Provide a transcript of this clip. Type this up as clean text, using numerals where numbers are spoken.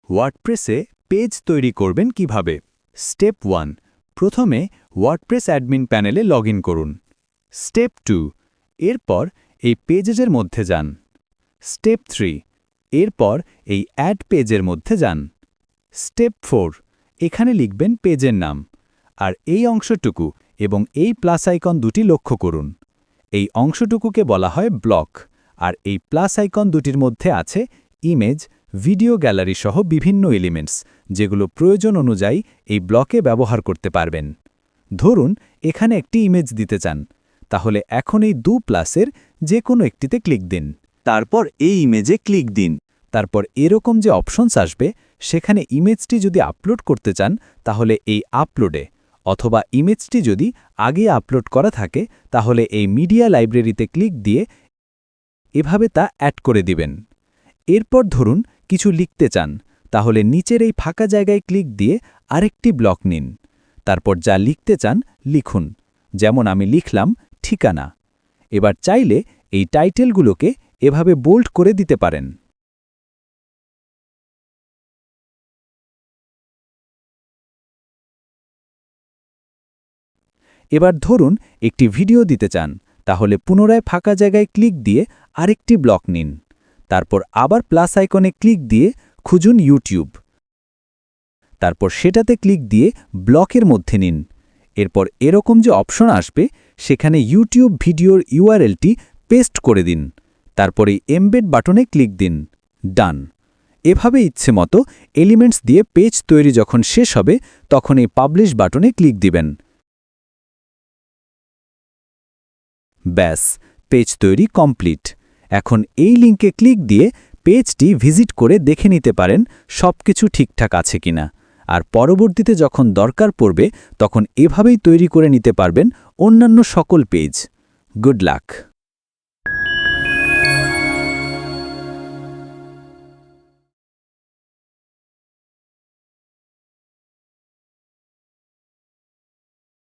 ওয়ার্ডপ্রেসে page তৈরি করবেন কিভাবে? স্টেপ 1, প্রথমে ওয়ার্ডপ্রেস অ্যাডমিন প্যানেলে লগইন করুন। স্টেপ 2, এরপর এই পেজের মধ্যে যান। স্টেপ 3, এরপর এই অ্যাড পেজের মধ্যে যান। স্টেপ 4, এখানে লিখবেন পেজের নাম। আর এই অংশটুকু এবং এই প্লাস আইকন দুটি লক্ষ্য করুন। এই অংশটুকুকে বলা হয় ব্লক, আর এই প্লাস আইকন দুটির মধ্যে আছে ইমেজ, ভিডিও গ্যালারি সহ বিভিন্ন এলিমেন্টস, যেগুলো প্রয়োজন অনুযায়ী এই ব্লকে ব্যবহার করতে পারবেন। ধরুন এখানে একটি ইমেজ দিতে চান, তাহলে এখন এই 2 প্লাসের যে কোনো একটিতে ক্লিক দিন। তারপর এই ইমেজে ক্লিক দিন। তারপর এরকম যে অপশনস আসবে, সেখানে ইমেজটি যদি আপলোড করতে চান তাহলে এই আপলোডে, অথবা ইমেজটি যদি আগে আপলোড করা থাকে তাহলে এই মিডিয়া লাইব্রেরিতে ক্লিক দিয়ে এভাবে তা অ্যাড করে দিবেন। এরপর ধরুন কিছু লিখতে চান, তাহলে নিচের এই ফাঁকা জায়গায় ক্লিক দিয়ে আরেকটি ব্লক নিন। তারপর যা লিখতে চান লিখুন, যেমন আমি লিখলাম ঠিকানা। এবার চাইলে এই টাইটেলগুলোকে এভাবে বোল্ড করে দিতে পারেন। এবার ধরুন একটি ভিডিও দিতে চান, তাহলে পুনরায় ফাঁকা জায়গায় ক্লিক দিয়ে আরেকটি ব্লক নিন। তারপর আবার প্লাস আইকনে ক্লিক দিয়ে খুঁজুন ইউটিউব। তারপর সেটাতে ক্লিক দিয়ে ব্লকের মধ্যে নিন। এরপর এরকম যে অপশন আসবে, সেখানে ইউটিউব ভিডিওর ইউআরএলটি পেস্ট করে দিন। তারপর এই এমবেড বাটনে ক্লিক দিন। ডান। এভাবে ইচ্ছেমতো এলিমেন্টস দিয়ে পেজ তৈরি যখন শেষ হবে, তখন এই পাবলিশ বাটনে ক্লিক দিবেন। ব্যাস, পেজ তৈরি কমপ্লিট। এখন এই লিঙ্কে ক্লিক দিয়ে পেজটি ভিজিট করে দেখে নিতে পারেন সবকিছু ঠিকঠাক আছে কিনা। আর পরবর্তীতে যখন দরকার পড়বে তখন এভাবেই তৈরি করে নিতে পারবেন অন্যান্য সকল পেজ। Good luck.